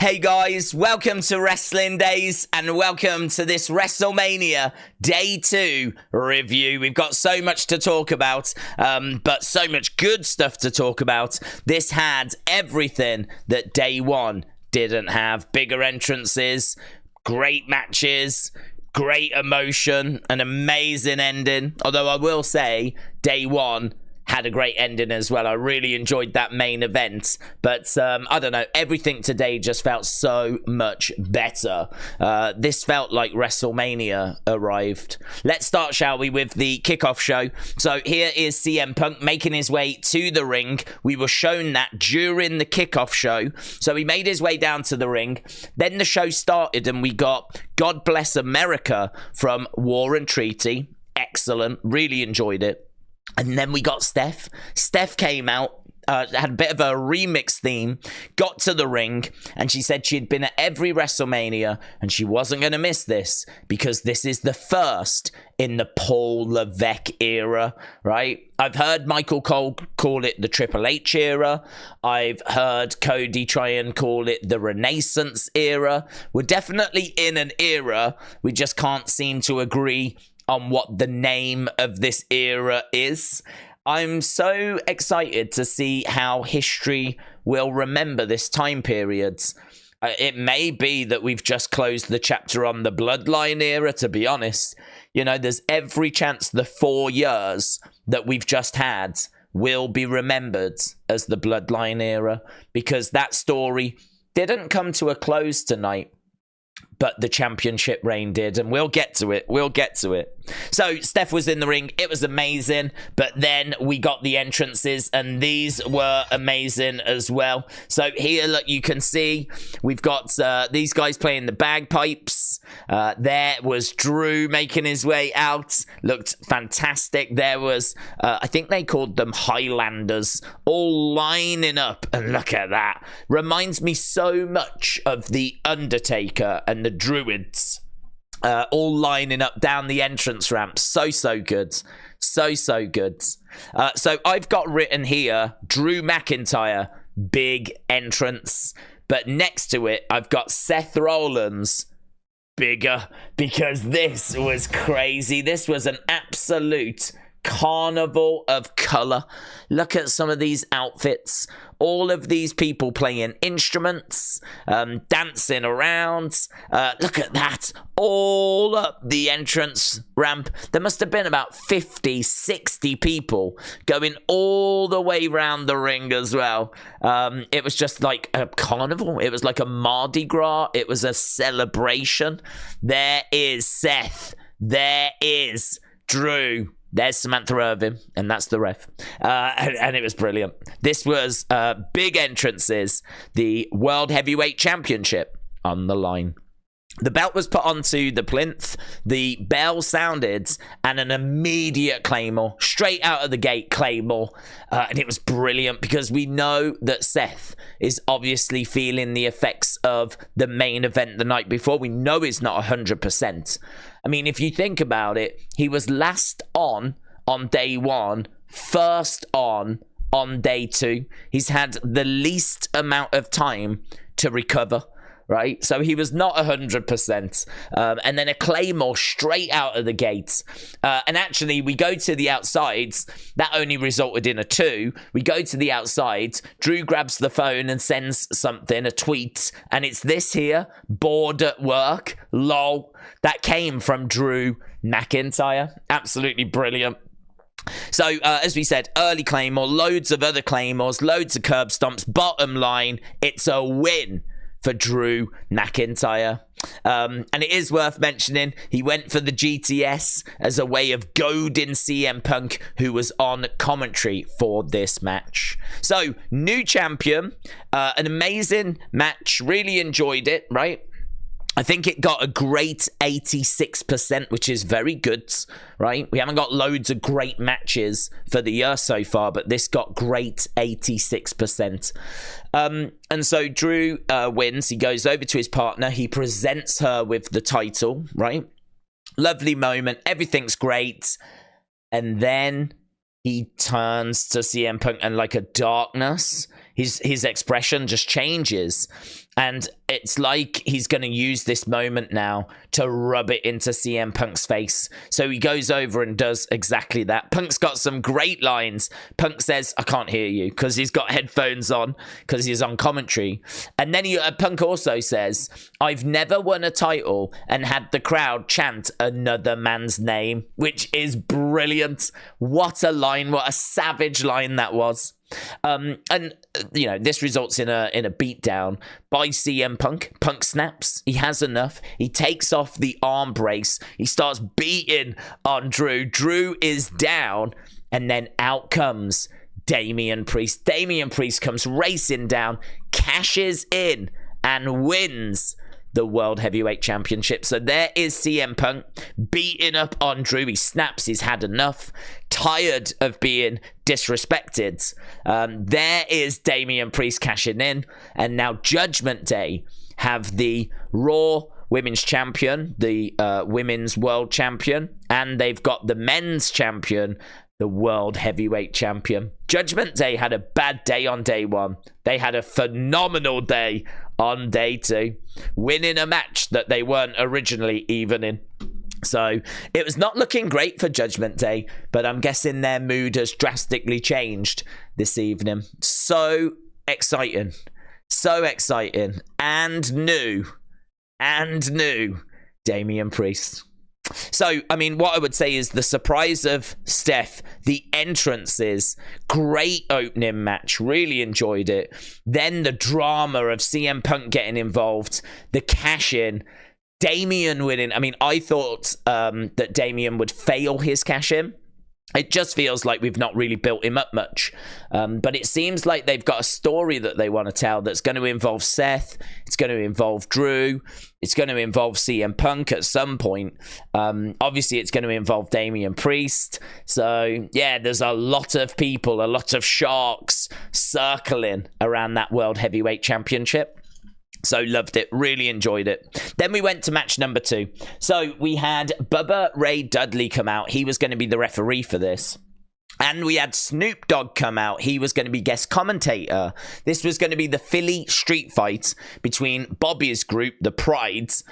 Hey guys, welcome to Wrestling Daze and welcome to this WrestleMania Day 2 review. We've got so much to talk about, but so much good stuff to talk about. This had everything that Day 1 didn't have. Bigger entrances, great matches, great emotion, an amazing ending. Although I will say, Day 1 had a great ending as well. I really enjoyed that main event, but I don't know, everything today just felt so much better. This felt like WrestleMania arrived. Let's start, shall we, with the kickoff show. So here is CM Punk making his way to the ring. We were shown that during the kickoff show, so he made his way down to the ring. Then the show started and we got God Bless America from War and Treaty. Excellent, really enjoyed it. And then we got Steph. Steph came out, had a bit of a remix theme, got to the ring, and she said she'd been at every WrestleMania, and she wasn't going to miss this, because this is the first in the Paul Levesque era, right? I've heard Michael Cole call it the Triple H era. I've heard Cody try and call it the Renaissance era. We're definitely in an era. We just can't seem to agree on what the name of this era is. I'm so excited to see how history will remember this time period. It may be that we've just closed the chapter on the Bloodline era, to be honest. You know, there's every chance the 4 years that we've just had will be remembered as the Bloodline era, because that story didn't come to a close tonight, but the championship reign did, and we'll get to it. We'll get to it. So Steph was in the ring. It was amazing, but then we got the entrances, and these were amazing as well. So here, look, you can see we've got these guys playing the bagpipes. There was Drew making his way out. Looked fantastic. There was, I think they called them Highlanders, all lining up, and look at that. Reminds me so much of the Undertaker and the Druids, all lining up down the entrance ramp. So good. So good. So I've got written here, Drew McIntyre, big entrance. But next to it, I've got Seth Rollins, bigger, because this was crazy. This was an absolute carnival of color. Look at some of these outfits. All of these people playing instruments, dancing around. Look at that. All up the entrance ramp. There must have been about 50, 60 people going all the way around the ring as well. It was just like a carnival. It was like a Mardi Gras. It was a celebration. There is Seth. There is Drew. There's Samantha Irvin, and that's the ref. And it was brilliant. This was big entrances, the World Heavyweight Championship on the line. The belt was put onto the plinth, the bell sounded, and an immediate Claymore, straight out of the gate Claymore. And it was brilliant, because we know that Seth is obviously feeling the effects of the main event the night before. We know he's not 100%. I mean, if you think about it, he was last on day 1, first on day 2. He's had the least amount of time to recover, right? So he was not 100%. And then a Claymore straight out of the gates. And actually, we go to the outsides. That only resulted in a 2. We go to the outsides. Drew grabs the phone and sends something, a tweet. And it's this here, bored at work, lol. That came from Drew McIntyre. Absolutely brilliant. So, as we said, early Claymore, loads of other Claymores, loads of curb stomps. Bottom line, it's a win for Drew McIntyre. And it is worth mentioning, he went for the GTS as a way of goading CM Punk, who was on commentary for this match. So, new champion, an amazing match, really enjoyed it, right? I think it got a great 86%, which is very good, right? We haven't got loads of great matches for the year so far, but this got great 86%. And so Drew wins. He goes over to his partner. He presents her with the title, right? Lovely moment. Everything's great. And then he turns to CM Punk, and like a darkness, his expression just changes. And it's like he's going to use this moment now to rub it into CM Punk's face. So he goes over and does exactly that. Punk's got some great lines. Punk says, I can't hear you, because he's got headphones on, because he's on commentary. And then Punk also says, I've never won a title and had the crowd chant another man's name, which is brilliant. What a line. What a savage line that was. And you know, this results in a beatdown by CM Punk. Punk snaps. He has enough. He takes off the arm brace. He starts beating on Drew. Drew is down, and then out comes Damian Priest. Damian Priest comes racing down, cashes in, and wins the World Heavyweight Championship. So there is CM Punk beating up on Drew. He snaps. He's had enough. Tired of being disrespected. There is Damian Priest cashing in. And now Judgment Day have the Raw Women's Champion, the Women's World Champion, and they've got the Men's Champion, the World Heavyweight Champion. Judgment Day had a bad day on day one. They had a phenomenal day on day two, winning a match that they weren't originally even in. So it was not looking great for Judgment Day, but I'm guessing their mood has drastically changed this evening. So exciting. So exciting. And new Damian Priest. So, I mean, what I would say is the surprise of Seth, the entrances, great opening match, really enjoyed it. Then the drama of CM Punk getting involved, the cash-in, Damian winning. I mean, I thought that Damian would fail his cash-in. It just feels like we've not really built him up much. But it seems like they've got a story that they want to tell that's going to involve Seth. It's going to involve Drew. It's going to involve CM Punk at some point. Obviously, it's going to involve Damian Priest. So, yeah, there's a lot of people, a lot of sharks circling around that World Heavyweight Championship. So loved it, really enjoyed it. Then we went to match number 2. So we had Bubba Ray Dudley come out. He was going to be the referee for this. And we had Snoop Dogg come out. He was going to be guest commentator. This was going to be the Philly street fight between Bobby's group, the Prides.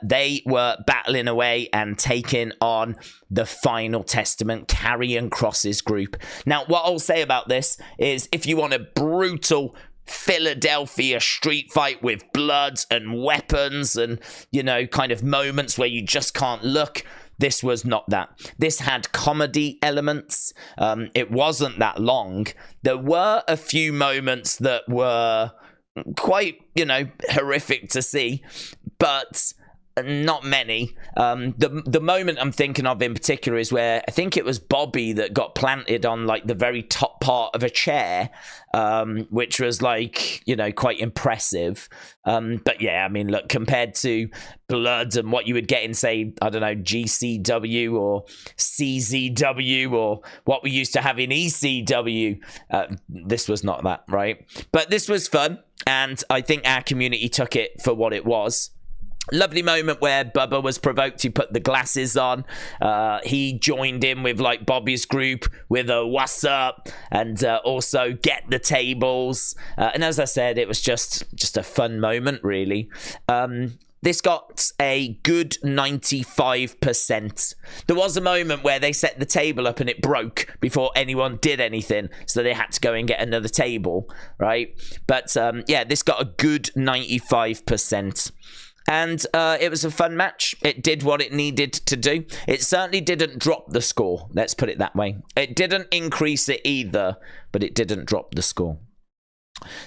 They were battling away and taking on the Final Testament, Karrion Kross's group. Now, what I'll say about this is if you want a brutal Philadelphia street fight with blood and weapons and, you know, kind of moments where you just can't look, this was not that. This had comedy elements. It wasn't that long. There were a few moments that were quite, you know, horrific to see, but not many. The moment I'm thinking of in particular is where I think it was Bobby that got planted on like the very top part of a chair, which was like, you know, quite impressive. But yeah, I mean, look, compared to blood and what you would get in, say, I don't know, GCW or CZW or what we used to have in ECW, this was not that, right? But this was fun, and I think our community took it for what it was. Lovely moment where Bubba was provoked. He put the glasses on. He joined in with like Bobby's group with a what's up and also get the tables. And as I said, it was just a fun moment, really. This got a good 95%. There was a moment where they set the table up and it broke before anyone did anything. So they had to go and get another table, right? But yeah, this got a good 95%. And it was a fun match. It did what it needed to do. It certainly didn't drop the score. Let's put it that way. It didn't increase it either, but it didn't drop the score.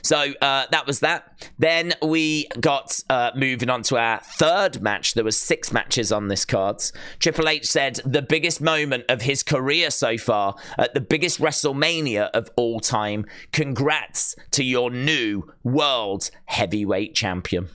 So that was that. Then we got moving on to our third match. There was 6 matches on this card. Triple H said the biggest moment of his career so far at the biggest WrestleMania of all time. Congrats to your new World Heavyweight Champion.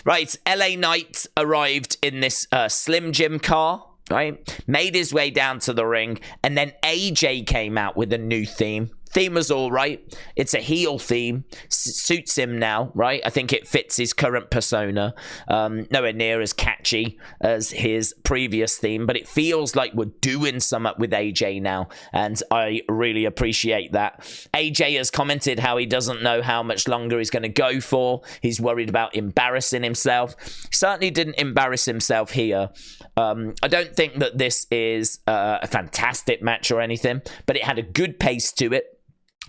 Right, LA Knight arrived in this Slim Jim car, right? Made his way down to the ring, and then AJ came out with a new theme. theme was all right. It's a heel theme. Suits him now, right? I think it fits his current persona. Nowhere near as catchy as his previous theme, but it feels like we're doing something with AJ now, and I really appreciate that. AJ has commented how he doesn't know how much longer he's going to go for. He's worried about embarrassing himself. He certainly didn't embarrass himself here. I don't think that this is a fantastic match or anything, but it had a good pace to it.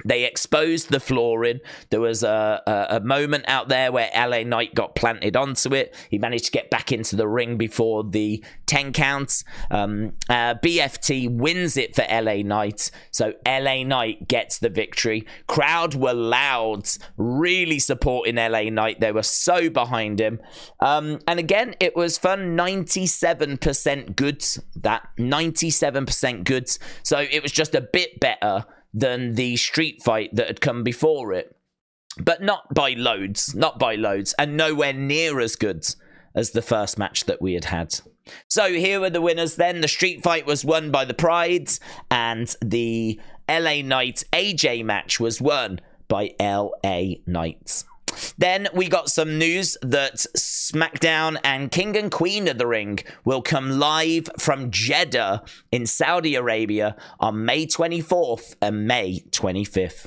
They exposed the flooring. There was a moment out there where LA Knight got planted onto it. He managed to get back into the ring before the 10 counts. BFT wins it for LA Knight. So LA Knight gets the victory. Crowd were loud, really supporting LA Knight. They were so behind him. And again, it was fun. 97% goods. That 97% goods. So it was just a bit better than the street fight that had come before it. But not by loads, and nowhere near as good as the first match that we had. So here were the winners then. The street fight was won by the Prides, and the LA Knight AJ match was won by LA Knight. Then we got some news that Smackdown and King and Queen of the Ring will come live from Jeddah in Saudi Arabia on May 24th and May 25th.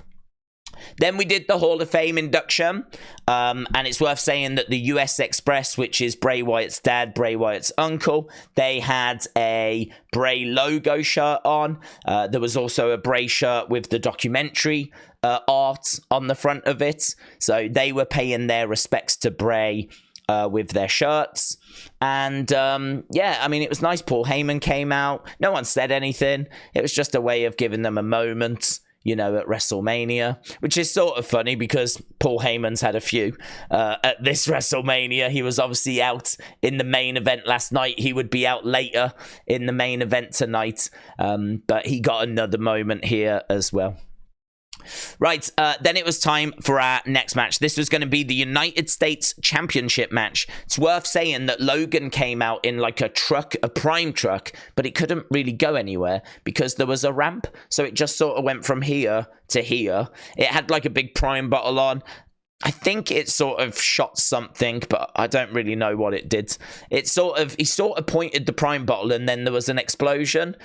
Then we did the Hall of Fame induction, and it's worth saying that the US Express, which is Bray Wyatt's dad, Bray Wyatt's uncle, they had a Bray logo shirt on. There was also a Bray shirt with the documentary art on the front of it. So they were paying their respects to Bray with their shirts. And yeah, I mean, it was nice. Paul Heyman came out. No one said anything. It was just a way of giving them a moment, you know, at WrestleMania, which is sort of funny because Paul Heyman's had a few at this WrestleMania. He was obviously out in the main event last night. He would be out later in the main event tonight, but he got another moment here as well. Right, then it was time for our next match. This was going to be the United States Championship match. It's worth saying that Logan came out in like a truck, a prime truck, but it couldn't really go anywhere because there was a ramp. So it just sort of went from here to here. It had like a big prime bottle on. I think it sort of shot something, but I don't really know what it did. He sort of pointed the prime bottle and then there was an explosion.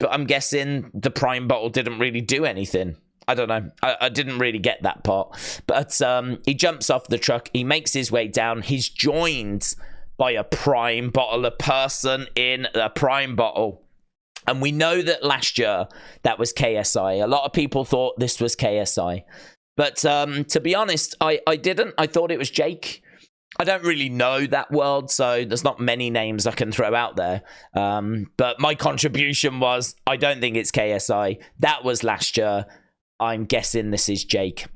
But I'm guessing the prime bottle didn't really do anything. I don't know. I didn't really get that part. But he jumps off the truck. He makes his way down. He's joined by a prime bottle, a person in a prime bottle. And we know that last year that was KSI. A lot of people thought this was KSI. But to be honest, I didn't. I thought it was Jake. I don't really know that world, so there's not many names I can throw out there. But my contribution was, I don't think it's KSI. That was last year. I'm guessing this is Jake.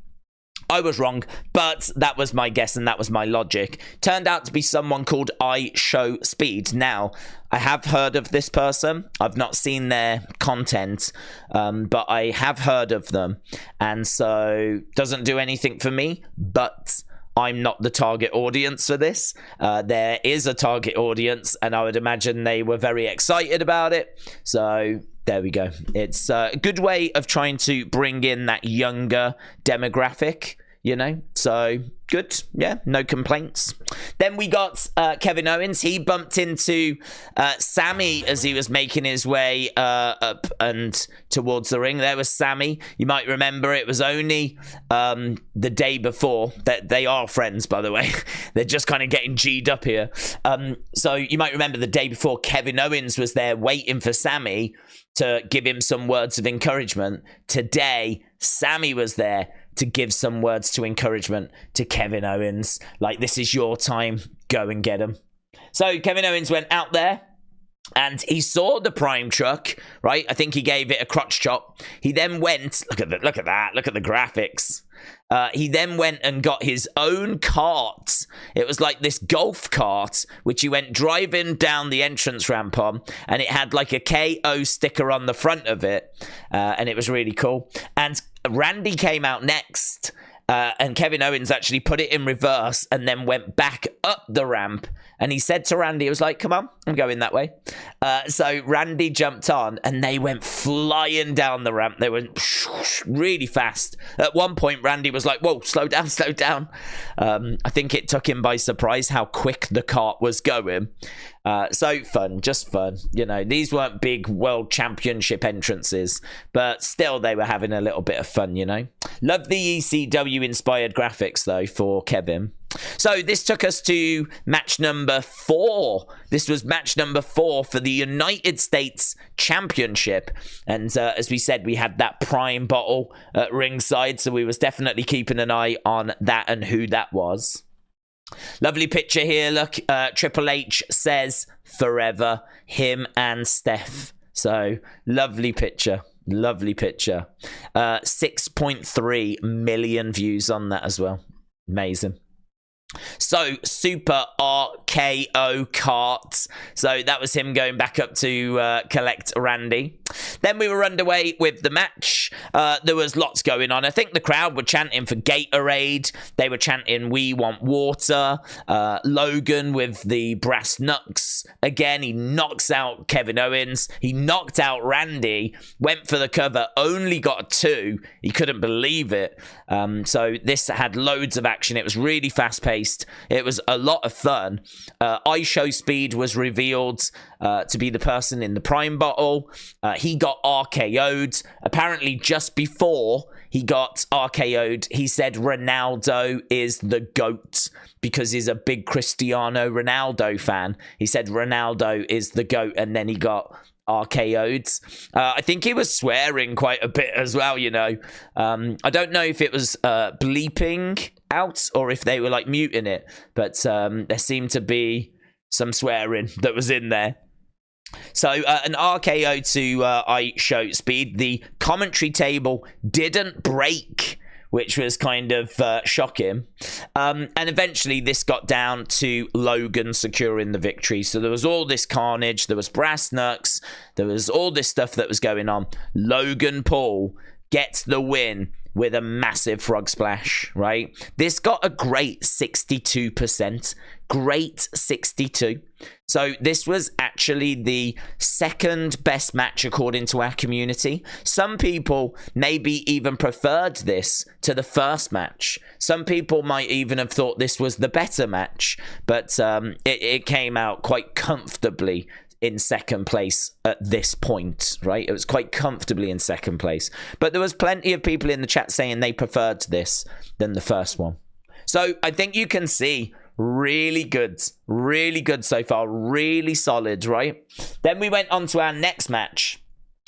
I was wrong, but that was my guess and that was my logic. Turned out to be someone called IShowSpeed. Now, I have heard of this person. I've not seen their content, but I have heard of them. And so, doesn't do anything for me, but I'm not the target audience for this. There is a target audience, and I would imagine they were very excited about it. So there we go. It's a good way of trying to bring in that younger demographic, you know. So good. Yeah, no complaints. Then we got Kevin Owens. He bumped into Sammy as he was making his way up and towards the ring. There was Sammy. You might remember it was only the day before. That they are friends, by the way. They're just kind of getting G'd up here. So you might remember the day before, Kevin Owens was there waiting for Sammy to give him some words of encouragement. Today, Sammy was there to give some words to encouragement to Kevin Owens. Like, this is your time. Go and get him. So Kevin Owens went out there and he saw the prime truck, right? I think he gave it a crotch chop. He then went, look at that, look at the graphics. He then went and got his own cart. It was like this golf cart, which he went driving down the entrance ramp on, and it had like a KO sticker on the front of it, and it was really cool. And Randy came out next, and Kevin Owens actually put it in reverse and then went back up the ramp. And he said to Randy, he was like, come on. I'm going that way. So Randy jumped on and they went flying down the ramp. They went really fast. At one point, Randy was like, whoa, slow down, slow down. I think it took him by surprise how quick the cart was going. So fun, just fun. You know, these weren't big world championship entrances, but still they were having a little bit of fun, you know. Love the ECW inspired graphics though for Kevin. So this took us to match number 4. This was match number 4 for the United States Championship. And as we said, we had that Prime bottle at ringside. So we was definitely keeping an eye on that and who that was. Lovely picture here. Look, Triple H says forever, him and Seth. So lovely picture. Lovely picture. 6.3 million views on that as well. Amazing. So, Super RKO Kart. So, that was him going back up to collect Randy. Then we were underway with the match. There was lots going on. I think the crowd were chanting for Gatorade. They were chanting, we want water. Logan with the brass knucks. Again, he knocks out Kevin Owens. He knocked out Randy. Went for the cover. Only got a 2. He couldn't believe it. So, this had loads of action. It was really fast-paced. It was a lot of fun. IShowSpeed was revealed to be the person in the Prime bottle. He got RKO'd. Apparently, just before he got RKO'd, he said Ronaldo is the GOAT because he's a big Cristiano Ronaldo fan. He said Ronaldo is the GOAT, and then he got RKO'd. I think he was swearing quite a bit as well, you know. I don't know if it was bleeping out or if they were like muting it, but there seemed to be some swearing that was in there. So an RKO to IShowSpeed. The commentary table didn't break, which was kind of shocking. And eventually this got down to Logan securing the victory. So there was all this carnage. There was brass knucks. There was all this stuff that was going on. Logan Paul gets the win with a massive frog splash, right? This got a great 62%. Great 62. So this was actually the second best match according to our community. Some people maybe even preferred this to the first match. Some people might even have thought this was the better match, but it came out quite comfortably in second place at this point, right? It was quite comfortably in second place. But there was plenty of people in the chat saying they preferred this than the first one. So I think you can see really good so far, really solid, right? Then we went on to our next match,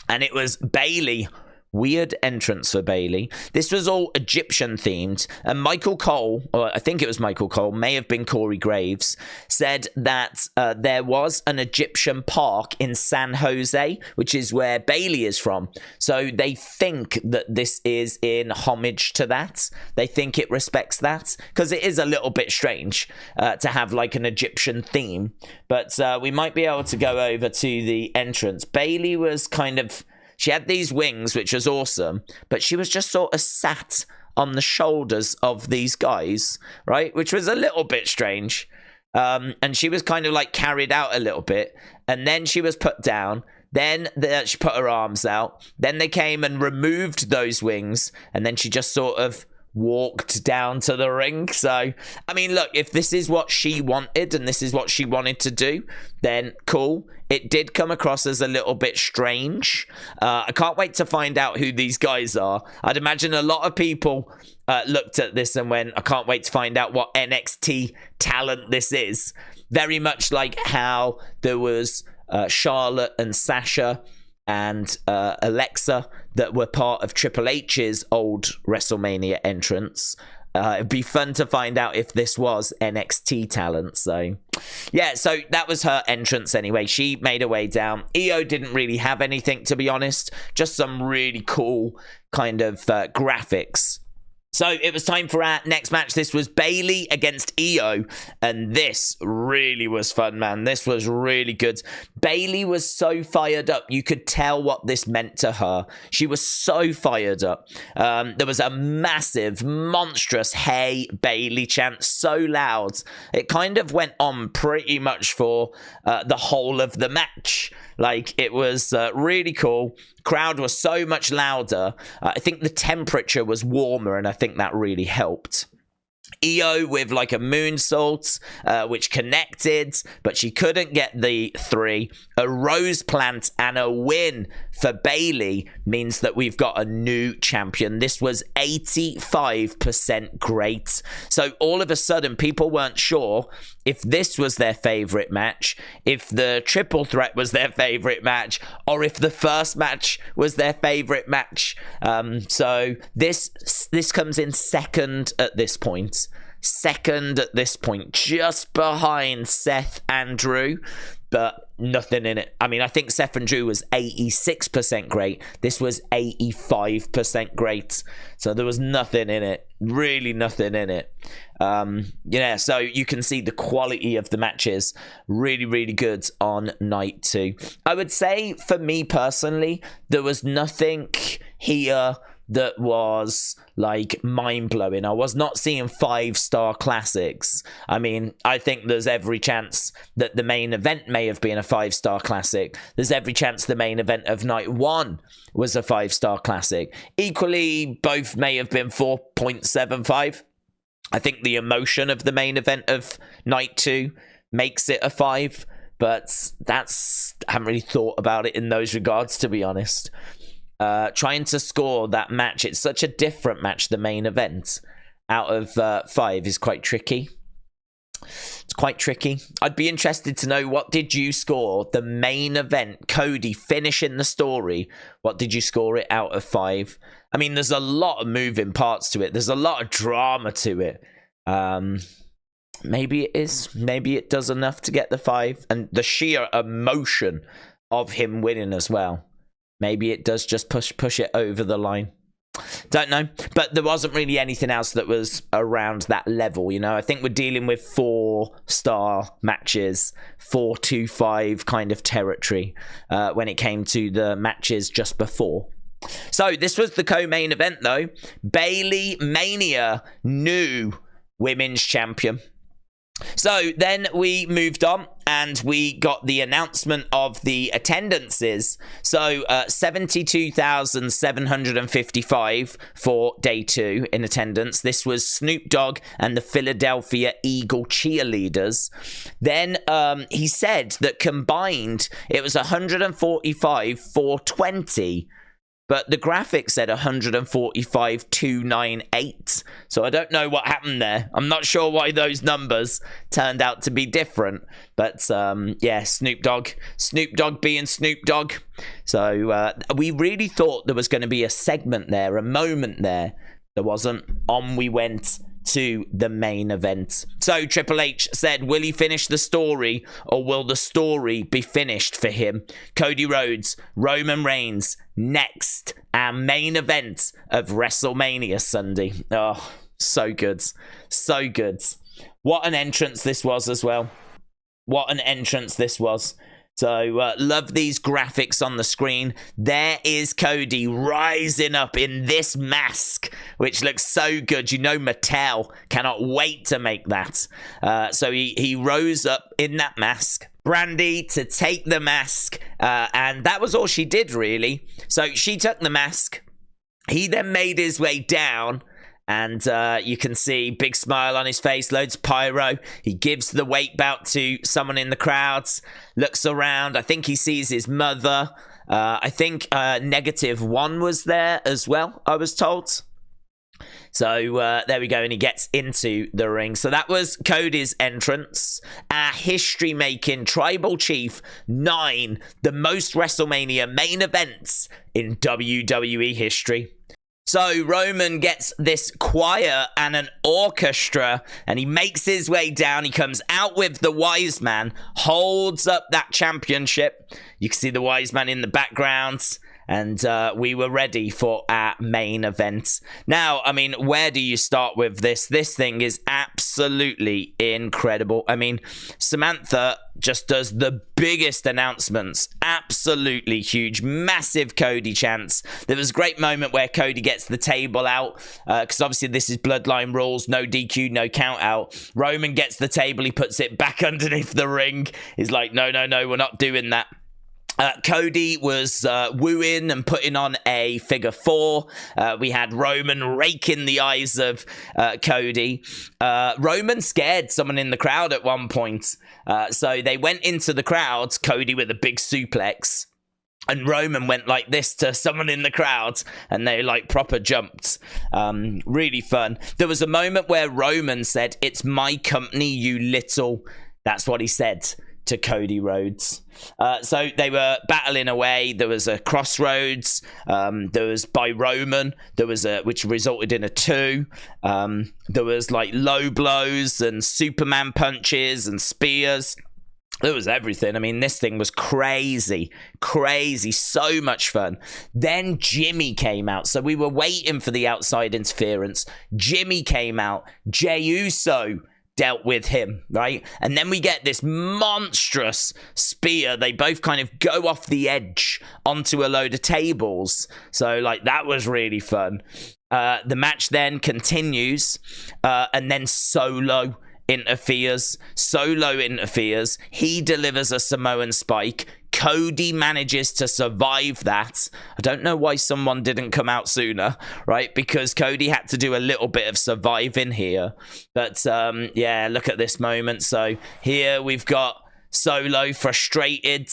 and it was Bayley. Weird entrance for Bayley. This was all Egyptian themed, and Michael Cole, or I think it was Michael Cole, may have been Corey Graves, said that there was an Egyptian park in San Jose, which is where Bayley is from. So they think that this is in homage to that. They think it respects that, because it is a little bit strange to have like an Egyptian theme. But we might be able to go over to the entrance. Bayley was kind of... She had these wings, which was awesome, but she was just sort of sat on the shoulders of these guys, right? Which was a little bit strange. And she was kind of like carried out a little bit. And then she was put down. Then she put her arms out. Then they came and removed those wings. And then she just sort of walked down to the ring. So, I mean, look, if this is what she wanted and this is what she wanted to do, then cool. It did come across as a little bit strange. I can't wait to find out who these guys are. I'd imagine a lot of people looked at this and went, I can't wait to find out what NXT talent this is. Very much like how there was Charlotte and Sasha and Alexa that were part of Triple H's old WrestleMania entrance. It'd be fun to find out if this was NXT talent. So, yeah, so that was her entrance anyway. She made her way down. Iyo didn't really have anything, to be honest. Just some really cool kind of graphics. So it was time for our next match. This was Bayley against Iyo, and this really was fun, man. This was really good. Bayley was so fired up. You could tell what this meant to her. She was so fired up. There was a massive, monstrous "Hey Bayley" chant, so loud. It kind of went on pretty much for the whole of the match. Like, it was really cool. Crowd was so much louder. I think the temperature was warmer, and I think that really helped. Iyo with like a moonsault, which connected, but she couldn't get the 3. A rose plant and a win for Bayley means that we've got a new champion. This was 85% great. So all of a sudden, people weren't sure if this was their favorite match, if the triple threat was their favorite match, or if the first match was their favorite match. So this comes in second at this point. Second at this point, just behind Seth and Drew, but nothing in it. I mean, I think Seth and Drew was 86% great. This was 85% great. So there was nothing in it. Really nothing in it. Yeah, so you can see the quality of the matches. Really, really good on night 2. I would say, for me personally, there was nothing here that was like mind-blowing. I was not seeing 5-star classics. I mean, I think there's every chance that the main event may have been a 5-star classic. There's every chance the main event of night 1 was a 5-star classic. Equally, both may have been 4.75. I think the emotion of the main event of night 2 makes it a 5, but I haven't really thought about it in those regards, to be honest. Trying to score that match, it's such a different match, the main event, out of 5 is quite tricky. It's quite tricky. I'd be interested to know, what did you score the main event, Cody finishing the story? What did you score it out of 5? I mean, there's a lot of moving parts to it. There's a lot of drama to it. Maybe it is. Maybe it does enough to get the 5. And the sheer emotion of him winning as well. Maybe it does just push it over the line. Don't know. But there wasn't really anything else that was around that level, you know. I think we're dealing with 4-star matches, 4-5 kind of territory when it came to the matches just before. So this was the co-main event, though. Bayley Mania, new women's champion. So then we moved on and we got the announcement of the attendances. So 72,755 for day 2 in attendance. This was Snoop Dogg and the Philadelphia Eagle cheerleaders. Then he said that combined it was 145 for 20. But the graphic said 145,298. So I don't know what happened there. I'm not sure why those numbers turned out to be different. But yeah, Snoop Dogg being Snoop Dogg. So we really thought there was going to be a segment there, a moment there. There wasn't. On we went to the main event. So Triple H said, will he finish the story, or will the story be finished for him? Cody Rhodes, Roman Reigns, next, our main event of WrestleMania Sunday. Oh, so good. So good. What an entrance this was as well. What an entrance this was. So, love these graphics on the screen. There is Cody rising up in this mask, which looks so good. You know Mattel cannot wait to make that. So he rose up in that mask. Brandy to take the mask, and that was all she did, really. So she took the mask. He then made his way down. And you can see big smile on his face, loads of pyro. He gives the weight belt to someone in the crowds, looks around. I think he sees his mother. I think -1 was there as well, I was told. So there we go, and he gets into the ring. So that was Cody's entrance. Our history-making Tribal Chief 9, the most WrestleMania main events in WWE history. So Roman gets this choir and an orchestra, and he makes his way down. He comes out with the Wise Man, holds up that championship. You can see the Wise Man in the background. and we were ready for our main event. Now, I mean, where do you start with this? This thing is absolutely incredible. I mean, Samantha just does the biggest announcements. Absolutely huge, massive Cody chants. There was a great moment where Cody gets the table out, because obviously this is Bloodline rules, no DQ, no count out. Roman gets the table, he puts it back underneath the ring. He's like, no, we're not doing that. Cody was wooing and putting on a figure four. We had Roman raking the eyes of Cody. Roman scared someone in the crowd at one point. So they went into the crowd, Cody with a big suplex. And Roman went like this to someone in the crowd, and they like proper jumped. Really fun. There was a moment where Roman said, "It's my company, you little..." That's what he said to Cody Rhodes. So they were battling away. There was a crossroads. There was by Roman. There was which resulted in a 2. There was like low blows and Superman punches and spears. There was everything. I mean, this thing was crazy, so much fun. Then Jimmy came out. So we were waiting for the outside interference. Jimmy came out. Jey Uso dealt with him, right? And then we get this monstrous spear. They both kind of go off the edge onto a load of tables. So, like, that was really fun. The match then continues, and then Solo interferes. He delivers a Samoan spike. Cody manages to survive that. I don't know why someone didn't come out sooner, right? Because Cody had to do a little bit of surviving here. But yeah, look at this moment. So here we've got Solo frustrated.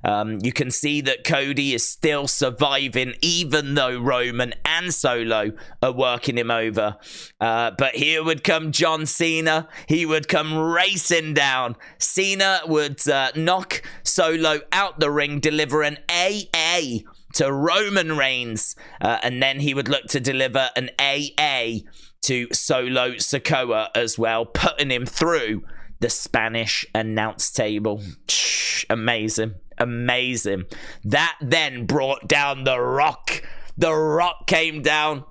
You can see that Cody is still surviving, even though Roman and Solo are working him over. But here would come John Cena. He would come racing down. Cena would knock Solo out the ring, deliver an AA to Roman Reigns. And then he would look to deliver an AA to Solo Sikoa as well, putting him through the Spanish announce table. Amazing. That then brought down The Rock. The Rock came down.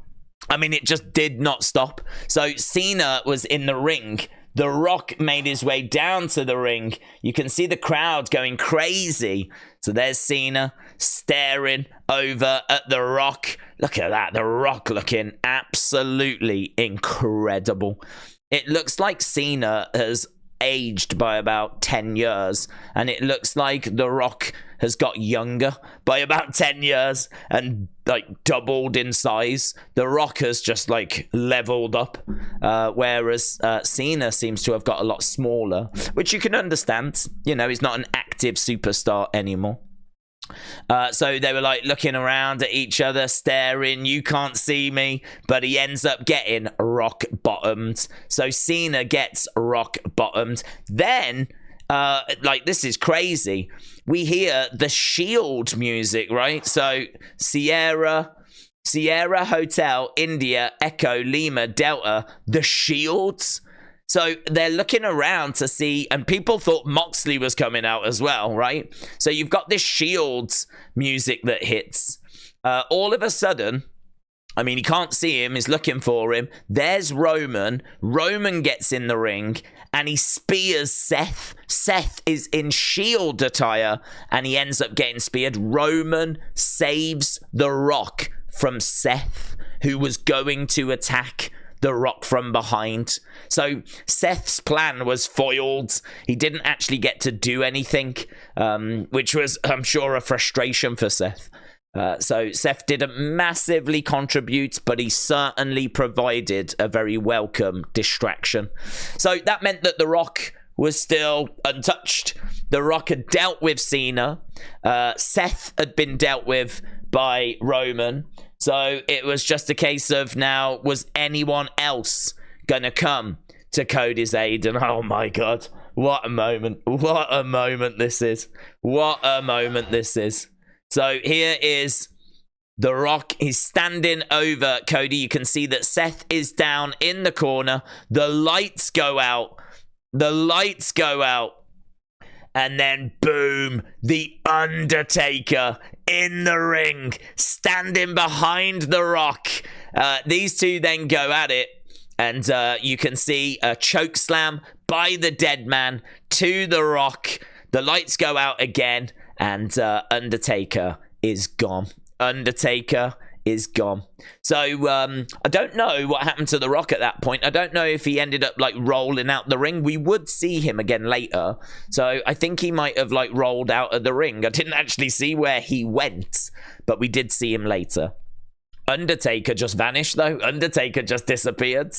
I mean, it just did not stop. So Cena was in the ring. The Rock made his way down to the ring. You can see the crowd going crazy. So there's Cena staring over at The Rock. Look at that. The Rock looking absolutely incredible. It looks like Cena has aged by about 10 years, and it looks like The Rock has got younger by about 10 years and like doubled in size. The Rock has just like leveled up, whereas Cena seems to have got a lot smaller, which you can understand. You know, he's not an active superstar anymore. So they were like looking around at each other, staring. You can't see me, but he ends up getting rock bottomed. So Cena gets rock bottomed. Then, like, this is crazy. We hear the Shield music, right? So Sierra Hotel, India, Echo, Lima, Delta, the Shields. So they're looking around to see, and people thought Moxley was coming out as well, right? So you've got this Shields music that hits. All of a sudden, I mean, he can't see him, he's looking for him. There's Roman. Roman gets in the ring, and he spears Seth. Seth is in Shield attire, and he ends up getting speared. Roman saves The Rock from Seth, who was going to attack The Rock from behind. So Seth's plan was foiled. He didn't actually get to do anything, which was, I'm sure, a frustration for Seth. So Seth didn't massively contribute, but he certainly provided a very welcome distraction. So that meant that The Rock was still untouched. The Rock had dealt with Cena. Seth had been dealt with by Roman. So it was just a case of now, was anyone else gonna come to Cody's aid? And oh my God, what a moment. What a moment this is. What a moment this is. So here is The Rock. He's standing over Cody. You can see that Seth is down in the corner. The lights go out. The lights go out. And then, boom, the Undertaker in the ring, standing behind The Rock. These two then go at it. And you can see a choke slam by the dead man to The Rock. The lights go out again. And Undertaker is gone. Undertaker is gone. So I don't know what happened to The Rock at that point. I don't know if he ended up like rolling out the ring. We would see him again later. So I think he might have like rolled out of the ring. I didn't actually see where he went, but we did see him later. Undertaker just vanished though. Undertaker just disappeared.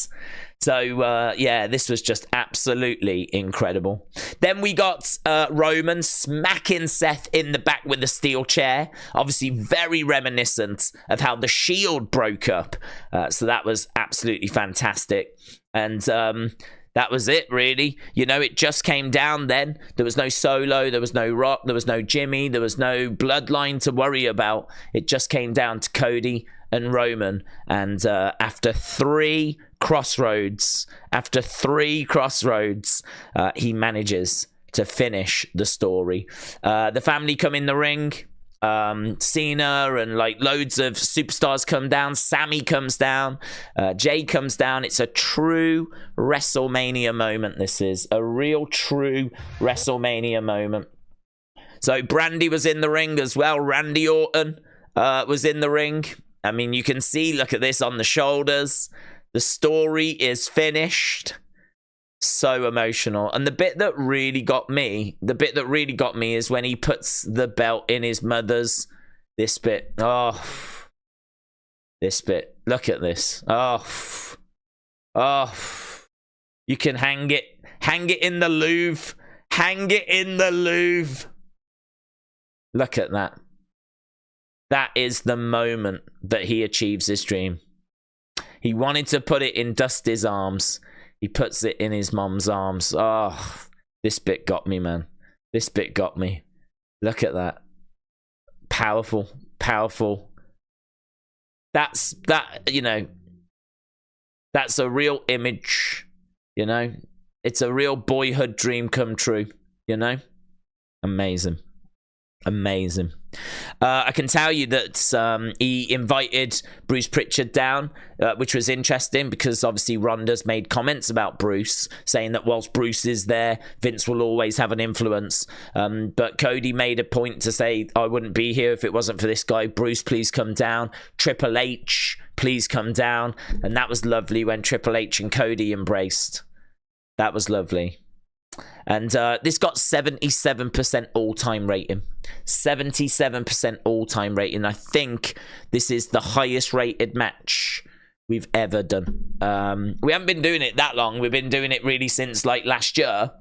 So yeah, this was just absolutely incredible. Then we got Roman smacking Seth in the back with a steel chair. Obviously very reminiscent of how the Shield broke up. So that was absolutely fantastic. And that was it, really. You know, it just came down then. There was no Solo, there was no Rock, there was no Jimmy, there was no Bloodline to worry about. It just came down to Cody and Roman. And after three crossroads, he manages to finish the story. The family come in the ring. Cena and like loads of superstars come down. Sammy comes down. Jay comes down. It's a true WrestleMania moment. This is a real true WrestleMania moment. So Brandy was in the ring as well. Randy Orton was in the ring. I mean, you can see, look at this on the shoulders. The story is finished. So emotional. And the bit that really got me is when he puts the belt in his mother's. This bit. Oh. This bit. Look at this. Oh. Oh. You can hang it. Hang it in the Louvre. Hang it in the Louvre. Look at that. That is the moment that he achieves his dream. He wanted to put it in Dusty's arms. He puts it in his mom's arms. Oh, this bit got me, man. This bit got me. Look at that. Powerful, powerful. That's a real image, you know. It's a real boyhood dream come true, you know. Amazing. Amazing. I can tell you that he invited Bruce Pritchard down, which was interesting because obviously Ronda's made comments about Bruce, saying that whilst Bruce is there, Vince will always have an influence. But Cody made a point to say, I wouldn't be here if it wasn't for this guy. Bruce, please come down. Triple H, please come down. And that was lovely when Triple H and Cody embraced. That was lovely. And this got 77% all-time rating. 77% all-time rating. I think this is the highest rated match we've ever done. We haven't been doing it that long. We've been doing it really since like last year.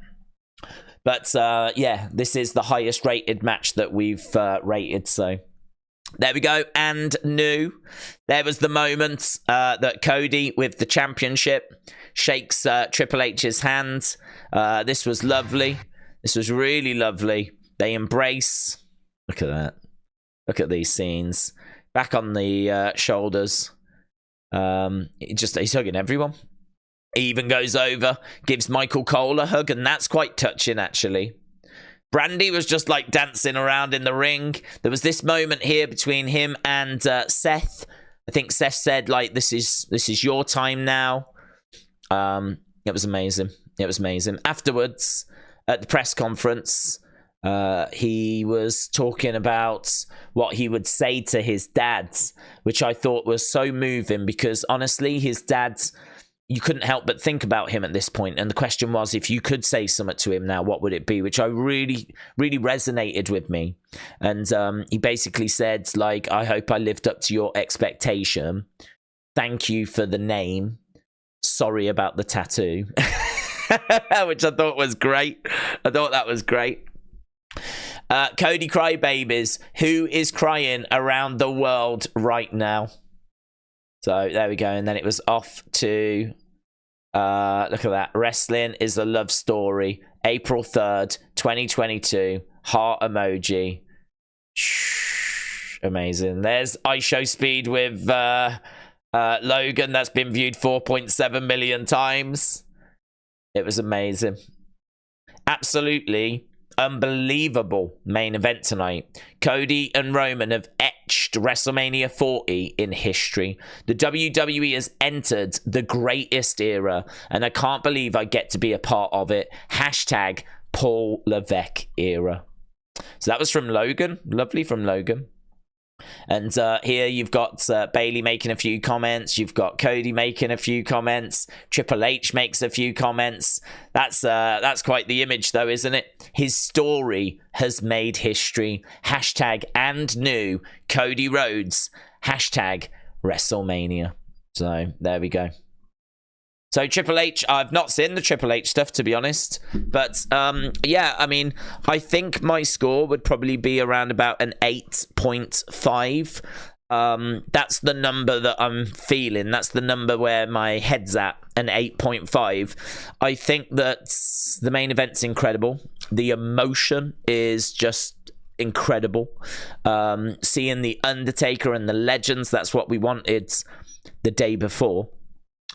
But yeah, this is the highest rated match that we've rated. So there we go. And new. There was the moment that Cody with the championship shakes Triple H's hand. This was lovely. This was really lovely. They embrace. Look at that. Look at these scenes. Back on the shoulders. He's hugging everyone. He even goes over, gives Michael Cole a hug, and that's quite touching, actually. Brandy was just like dancing around in the ring. There was this moment here between him and Seth. I think Seth said, like, this is your time now. It was amazing. It was amazing. Afterwards, at the press conference, he was talking about what he would say to his dad, which I thought was so moving because, honestly, his dad, you couldn't help but think about him at this point. And the question was, if you could say something to him now, what would it be? Which I really, really resonated with me. And he basically said, like, I hope I lived up to your expectation. Thank you for the name. Sorry about the tattoo. Which I thought was great. I thought that was great. Cody Crybabies, who is crying around the world right now. So there we go. And then it was off to, look at that. Wrestling is a love story. April 3rd, 2022. Heart emoji. Amazing. There's IShowSpeed with Logan. That's been viewed 4.7 million times. It was amazing. Absolutely unbelievable main event tonight. Cody and Roman have etched WrestleMania 40 in history. The WWE has entered the greatest era, and I can't believe I get to be a part of it. Hashtag Paul Levesque era. So that was from Logan. Lovely from Logan. And here you've got Bayley making a few comments. You've got Cody making a few comments. Triple H makes a few comments. That's quite the image, though, isn't it? His story has made history. Hashtag and new Cody Rhodes. Hashtag WrestleMania. So there we go. So Triple H, I've not seen the Triple H stuff, to be honest. But, yeah, I mean, I think my score would probably be around about an 8.5. That's the number that I'm feeling. That's the number where my head's at, an 8.5. I think that the main event's incredible. The emotion is just incredible. Seeing the Undertaker and the Legends, that's what we wanted the day before.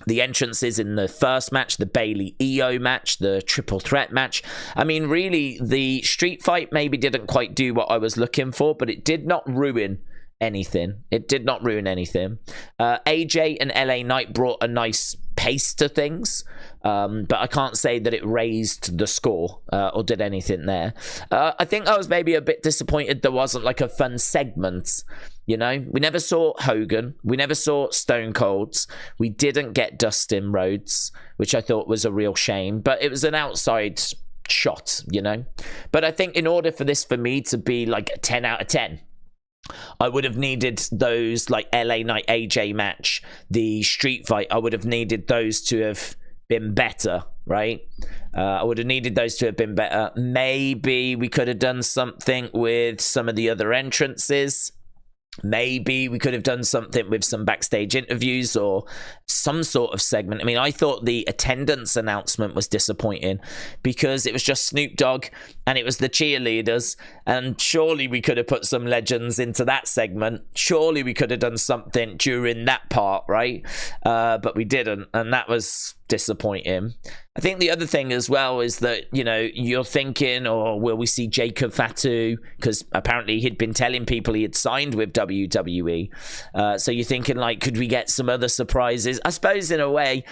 The entrances in the first match, the Bayley Iyo match, the triple threat match. I mean, really, the street fight maybe didn't quite do what I was looking for, but it did not ruin anything. It did not ruin anything. AJ and LA Knight brought a nice pace to things, but I can't say that it raised the score or did anything there. I think I was maybe a bit disappointed there wasn't like a fun segment. You know, we never saw Hogan. We never saw Stone Colds. We didn't get Dustin Rhodes, which I thought was a real shame, but it was an outside shot, you know. But I think in order for this for me to be like a 10 out of 10, I would have needed those like LA Knight AJ match, the street fight. I would have needed those to have been better, right? I would have needed those to have been better. Maybe we could have done something with some of the other entrances. Maybe we could have done something with some backstage interviews or some sort of segment. I mean, I thought the attendance announcement was disappointing because it was just Snoop Dogg and it was the cheerleaders. And surely we could have put some legends into that segment. Surely we could have done something during that part, right? But we didn't. And that was disappointing. I think the other thing as well is that, you know, you're thinking, or will we see Jacob Fatu? Because apparently he'd been telling people he had signed with WWE. So you're thinking, like, could we get some other surprises? I suppose in a way,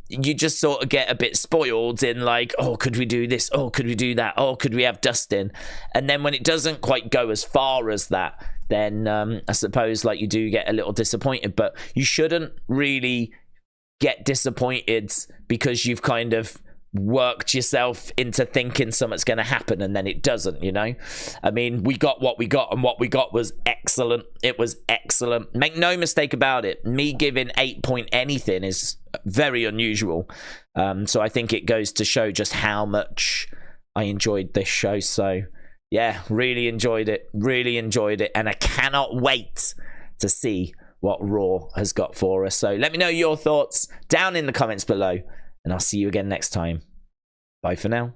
you just sort of get a bit spoiled in like, oh, could we do this? Oh, could we do that? Oh, could we have Dustin? And then when it doesn't quite go as far as that, then I suppose like you do get a little disappointed. But you shouldn't really get disappointed because you've kind of worked yourself into thinking something's going to happen and then it doesn't, you know. I mean, we got what we got, and what we got was excellent. It was excellent. Make no mistake about it, me giving 8 point anything is very unusual. So I think it goes to show just how much I enjoyed this show. So yeah, really enjoyed it, and I cannot wait to see what Raw has got for us. So let me know your thoughts down in the comments below, and I'll see you again next time. Bye for now.